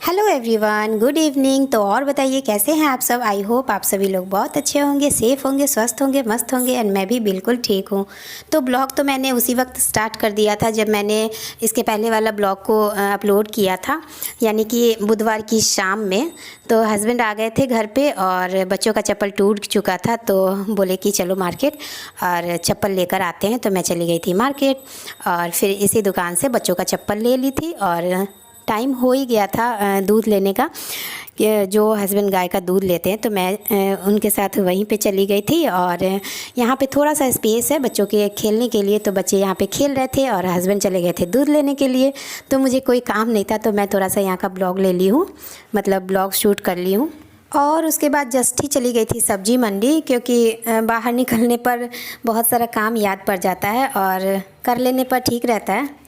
Hello everyone, good evening. तो और बताइए कैसे हैं आप सब। आई होप आप सभी लोग बहुत अच्छे होंगे, सेफ़ होंगे, स्वस्थ होंगे, मस्त होंगे। एंड मैं भी बिल्कुल ठीक हूँ। तो ब्लॉग तो मैंने उसी वक्त स्टार्ट कर दिया था जब मैंने इसके पहले वाला ब्लॉग को अपलोड किया था, यानी कि बुधवार की शाम में। तो हस्बैंड आ गए थे घर पे और बच्चों का चप्पल टूट चुका था, तो बोले कि चलो मार्केट और चप्पल लेकर आते हैं। तो मैं चली गई थी मार्केट और फिर इसी दुकान से बच्चों का चप्पल ले ली थी। और टाइम हो ही गया था दूध लेने का, कि जो हस्बैंड गाय का दूध लेते हैं, तो मैं उनके साथ वहीं पे चली गई थी। और यहाँ पे थोड़ा सा स्पेस है बच्चों के खेलने के लिए, तो बच्चे यहाँ पे खेल रहे थे और हस्बैंड चले गए थे दूध लेने के लिए। तो मुझे कोई काम नहीं था, तो मैं थोड़ा सा यहाँ का ब्लॉग ले ली हूँ, मतलब ब्लॉग शूट कर ली हूँ। और उसके बाद जस्ट ही चली गई थी सब्जी मंडी, क्योंकि बाहर निकलने पर बहुत सारा काम याद पड़ जाता है और कर लेने पर ठीक रहता है।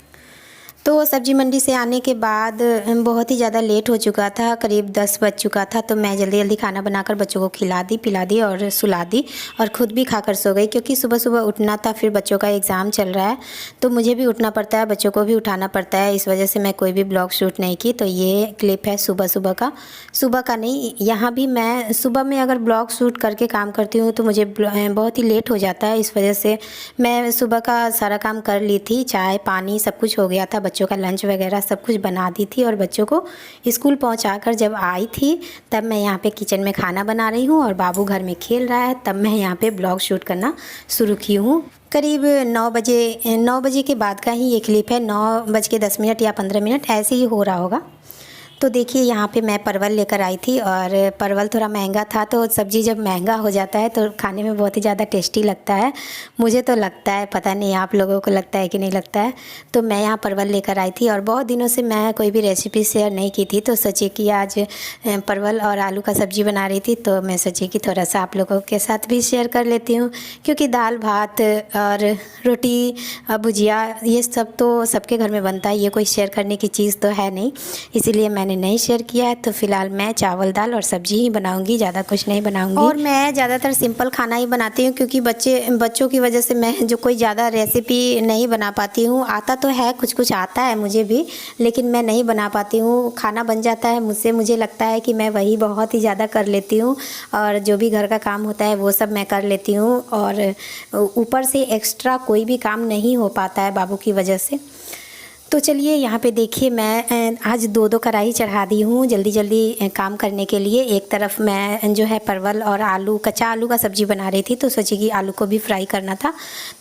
तो सब्जी मंडी से आने के बाद बहुत ही ज़्यादा लेट हो चुका था, करीब 10 बज चुका था। तो मैं जल्दी जल्दी खाना बनाकर बच्चों को खिला दी, पिला दी और सुला दी, और ख़ुद भी खाकर सो गई, क्योंकि सुबह सुबह उठना था। फिर बच्चों का एग्ज़ाम चल रहा है, तो मुझे भी उठना पड़ता है, बच्चों को भी उठाना पड़ता है। इस वजह से मैं कोई भी ब्लॉग शूट नहीं की। तो ये क्लिप है सुबह सुबह का, सुबह का नहीं, यहाँ भी मैं सुबह में अगर ब्लॉग शूट करके काम करती हूँ तो मुझे बहुत ही लेट हो जाता है। इस वजह से मैं सुबह का सारा काम कर ली थी, चाय पानी सब कुछ हो गया था, बच्चों का लंच वगैरह सब कुछ बना दी थी। और बच्चों को स्कूल पहुंचाकर जब आई थी, तब मैं यहाँ पे किचन में खाना बना रही हूँ और बाबू घर में खेल रहा है। तब मैं यहाँ पे ब्लॉग शूट करना शुरू की हूँ। करीब 9 बजे के बाद का ही ये क्लिप है। 9:10 या 15 ऐसे ही हो रहा होगा। तो देखिए यहाँ पे मैं परवल लेकर आई थी, और परवल थोड़ा महंगा था। तो सब्ज़ी जब महंगा हो जाता है तो खाने में बहुत ही ज़्यादा टेस्टी लगता है। मुझे तो लगता है, पता नहीं आप लोगों को लगता है कि नहीं लगता है। तो मैं यहाँ परवल लेकर आई थी, और बहुत दिनों से मैं कोई भी रेसिपी शेयर नहीं की थी, तो सोची कि आज परवल और आलू का सब्ज़ी बना रही थी, तो मैं सोची कि थोड़ा सा आप लोगों के साथ भी शेयर कर लेती हूँ। क्योंकि दाल भात और रोटी भुजिया ये सब तो सबके घर में बनता है, ये कोई शेयर करने की चीज़ तो है नहीं, इसीलिए मैंने नहीं शेयर किया है। तो फिलहाल मैं चावल दाल और सब्जी ही बनाऊंगी, ज़्यादा कुछ नहीं बनाऊंगी। और मैं ज़्यादातर सिंपल खाना ही बनाती हूँ, क्योंकि बच्चों की वजह से मैं जो कोई ज़्यादा रेसिपी नहीं बना पाती हूँ। आता तो है, कुछ कुछ आता है मुझे भी, लेकिन मैं नहीं बना पाती हूँ। खाना बन जाता है मुझसे, मुझे लगता है कि मैं वही बहुत ही ज़्यादा कर लेती हूँ, और जो भी घर का काम होता है वो सब मैं कर लेती हूँ। और ऊपर से एक्स्ट्रा कोई भी काम नहीं हो पाता है बाबू की वजह से। तो चलिए यहाँ पे देखिए, मैं आज दो कढ़ाई चढ़ा दी हूँ जल्दी जल्दी काम करने के लिए। एक तरफ मैं जो है परवल और आलू, कच्चा आलू का सब्ज़ी बना रही थी, तो सोची कि आलू को भी फ्राई करना था।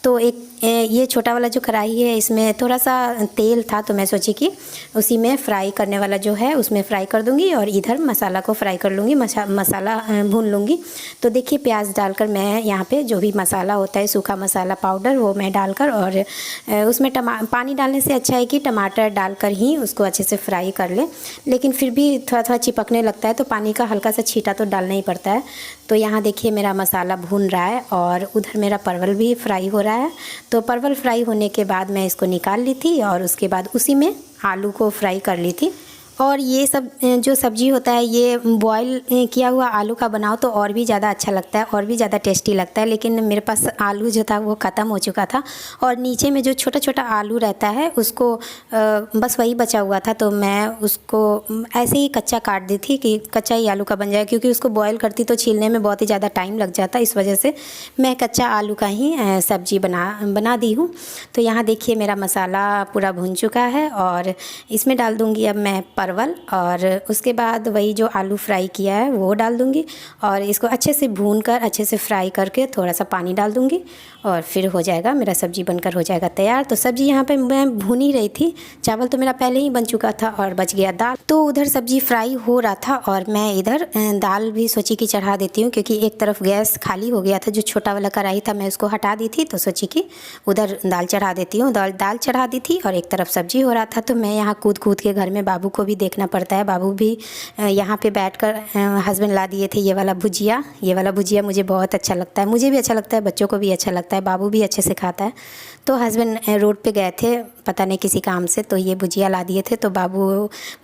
तो एक ये छोटा वाला जो कढ़ाई है, इसमें थोड़ा सा तेल था, तो मैं सोची कि उसी में फ्राई करने वाला जो है उसमें फ्राई कर दूँगी, और इधर मसाला को फ्राई कर लूँगी, मसाला भून लूँगी। तो देखिए प्याज डालकर मैं यहाँ पे जो भी मसाला होता है, सूखा मसाला पाउडर, वो मैं डालकर, और उसमें पानी डालने से अच्छा है कि टमाटर डालकर ही उसको अच्छे से फ्राई कर लें। लेकिन फिर भी थोड़ा थोड़ा चिपकने लगता है, तो पानी का हल्का सा छींटा तो डालना ही पड़ता है। तो यहाँ देखिए मेरा मसाला भून रहा है, और उधर मेरा परवल भी फ्राई हो रहा है। तो परवल फ्राई होने के बाद मैं इसको निकाल ली थी, और उसके बाद उसी में आलू को फ्राई कर ली थी। और ये सब जो सब्ज़ी होता है, ये बॉईल किया हुआ आलू का बनाओ तो और भी ज़्यादा अच्छा लगता है, और भी ज़्यादा टेस्टी लगता है। लेकिन मेरे पास आलू जो था वो ख़त्म हो चुका था, और नीचे में जो छोटा छोटा आलू रहता है उसको बस वही बचा हुआ था। तो मैं उसको ऐसे ही कच्चा काट दी थी कि कच्चा ही आलू का बन जाए, क्योंकि उसको बॉयल करती तो छीलने में बहुत ही ज़्यादा टाइम लग जाता। इस वजह से मैं कच्चा आलू का ही सब्ज़ी बना दी हूँ। तो यहाँ देखिए मेरा मसाला पूरा भुन चुका है, और इसमें डाल दूँगी अब मैं परवल, और उसके बाद वही जो आलू फ्राई किया है वो डाल दूँगी, और इसको अच्छे से भूनकर अच्छे से फ्राई करके थोड़ा सा पानी डाल दूँगी, और फिर हो जाएगा मेरा सब्ज़ी बनकर हो जाएगा तैयार। तो सब्ज़ी यहाँ पे मैं भून ही रही थी, चावल तो मेरा पहले ही बन चुका था, और बच गया दाल। तो उधर सब्ज़ी फ्राई हो रहा था, और मैं इधर दाल भी सोची कि चढ़ा देती हूँ, क्योंकि एक तरफ गैस खाली हो गया था, जो छोटा वाला कढ़ाई था मैं उसको हटा दी थी, तो सोची कि उधर दाल चढ़ा देती हूँ। दाल चढ़ा दी थी, और एक तरफ सब्ज़ी हो रहा था। तो मैं यहाँ कूद कूद के घर में बाबू को भी देखना पड़ता है। बाबू भी यहाँ पे बैठकर, हस्बैंड ला दिए थे ये वाला भुजिया मुझे बहुत अच्छा लगता है, मुझे भी अच्छा लगता है, बच्चों को भी अच्छा लगता है, बाबू भी अच्छे से खाता है। तो हस्बैंड रोड पे गए थे पता नहीं किसी काम से, तो ये भुजिया ला दिए थे। तो बाबू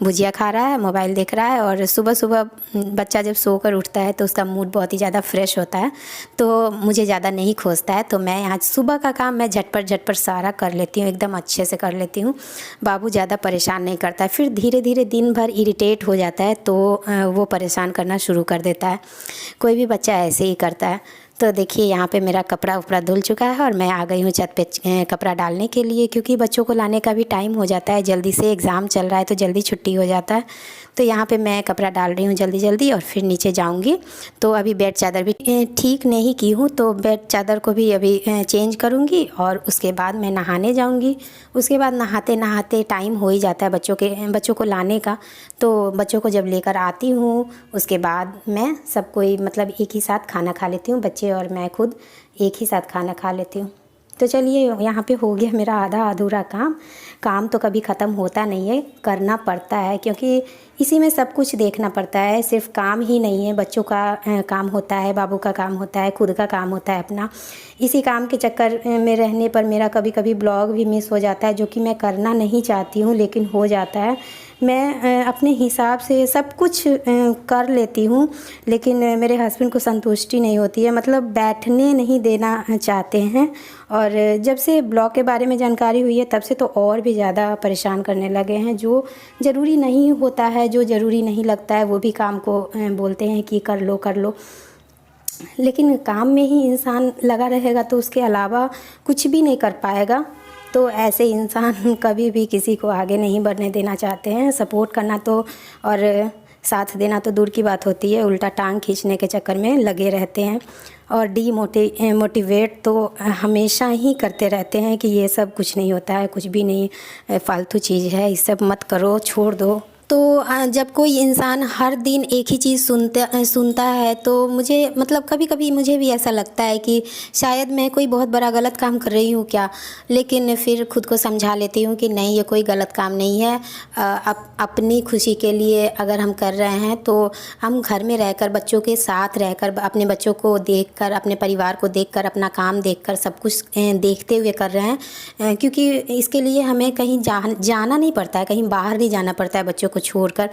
भुजिया खा रहा है, मोबाइल देख रहा है। और सुबह सुबह बच्चा जब सोकर उठता है तो उसका मूड बहुत ही ज़्यादा फ्रेश होता है, तो मुझे ज़्यादा नहीं खोजता है। तो मैं आज सुबह का काम मैं झटपट सारा कर लेती हूँ, एकदम अच्छे से कर लेती हूँ। बाबू ज़्यादा परेशान नहीं करता है। फिर धीरे धीरे दिन भर इरिटेट हो जाता है, तो वो परेशान करना शुरू कर देता है। कोई भी बच्चा ऐसे ही करता है। तो देखिए यहाँ पे मेरा कपड़ा उपड़ा धुल चुका है और मैं आ गई हूँ छत पे कपड़ा डालने के लिए, क्योंकि बच्चों को लाने का भी टाइम हो जाता है। जल्दी से एग्ज़ाम चल रहा है तो जल्दी छुट्टी हो जाता है। तो यहाँ पे मैं कपड़ा डाल रही हूँ जल्दी जल्दी और फिर नीचे जाऊँगी। तो अभी बेड चादर भी ठीक नहीं की हूँ, तो बेड चादर को भी अभी चेंज करूँगी और उसके बाद मैं नहाने जाऊँगी। उसके बाद नहाते नहाते टाइम हो ही जाता है बच्चों को लाने का। तो बच्चों को जब लेकर आती हूँ उसके बाद मैं सब कोई मतलब एक ही साथ खाना खा लेती हूँ, बच्चे और मैं खुद एक ही साथ खाना खा लेती हूँ। तो चलिए यहाँ पे हो गया मेरा आधा अधूरा काम तो कभी ख़त्म होता नहीं है, करना पड़ता है, क्योंकि इसी में सब कुछ देखना पड़ता है। सिर्फ काम ही नहीं है, बच्चों का काम होता है, बाबू का काम होता है, खुद का काम होता है अपना। इसी काम के चक्कर में रहने पर मेरा कभी कभी ब्लॉग भी मिस हो जाता है, जो कि मैं करना नहीं चाहती हूँ लेकिन हो जाता है। मैं अपने हिसाब से सब कुछ कर लेती हूँ, लेकिन मेरे हस्बैंड को संतुष्टि नहीं होती है, मतलब बैठने नहीं देना चाहते हैं। और जब से ब्लॉग के बारे में जानकारी हुई है तब से तो और भी ज़्यादा परेशान करने लगे हैं। जो ज़रूरी नहीं होता है, जो ज़रूरी नहीं लगता है, वो भी काम को बोलते हैं कि कर लो। लेकिन काम में ही इंसान लगा रहेगा तो उसके अलावा कुछ भी नहीं कर पाएगा। तो ऐसे इंसान कभी भी किसी को आगे नहीं बढ़ने देना चाहते हैं। सपोर्ट करना तो और साथ देना तो दूर की बात होती है, उल्टा टांग खींचने के चक्कर में लगे रहते हैं और मोटिवेट तो हमेशा ही करते रहते हैं कि ये सब कुछ नहीं होता है, कुछ भी नहीं, फालतू चीज़ है, ये सब मत करो, छोड़ दो। तो जब कोई इंसान हर दिन एक ही चीज़ सुनता है तो मुझे मतलब कभी कभी मुझे भी ऐसा लगता है कि शायद मैं कोई बहुत बड़ा गलत काम कर रही हूँ क्या। लेकिन फिर खुद को समझा लेती हूँ कि नहीं, ये कोई गलत काम नहीं है। अपनी खुशी के लिए अगर हम कर रहे हैं तो हम घर में रहकर, बच्चों के साथ रहकर, अपने बच्चों को देखकर, अपने परिवार को देखकर, अपना काम देखकर, सब कुछ देखते हुए कर रहे हैं। क्योंकि इसके लिए हमें कहीं जाना नहीं पड़ता है, कहीं बाहर नहीं जाना पड़ता है बच्चों को छोड़कर।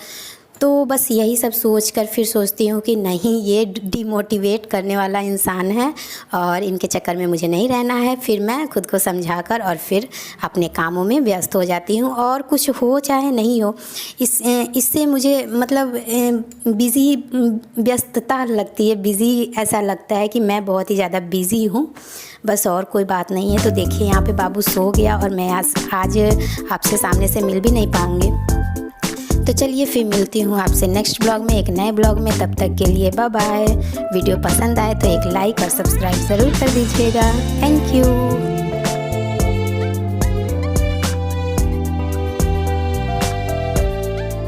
तो बस यही सब सोचकर फिर सोचती हूँ कि नहीं, ये डिमोटिवेट करने वाला इंसान है और इनके चक्कर में मुझे नहीं रहना है। फिर मैं खुद को समझाकर और फिर अपने कामों में व्यस्त हो जाती हूँ, और कुछ हो चाहे नहीं हो, इससे मुझे मतलब व्यस्तता लगती है, बिज़ी ऐसा लगता है कि मैं बहुत ही ज़्यादा बिज़ी हूँ, बस और कोई बात नहीं है। तो देखिए यहाँ पे बाबू सो गया और मैं आज आपसे सामने से मिल भी नहीं पाऊँगी। तो चलिए फिर मिलती हूँ आपसे नेक्स्ट ब्लॉग में, एक नए ब्लॉग में। तब तक के लिए बाय बाय। वीडियो पसंद आए तो एक लाइक और सब्सक्राइब ज़रूर कर दीजिएगा। Thank you.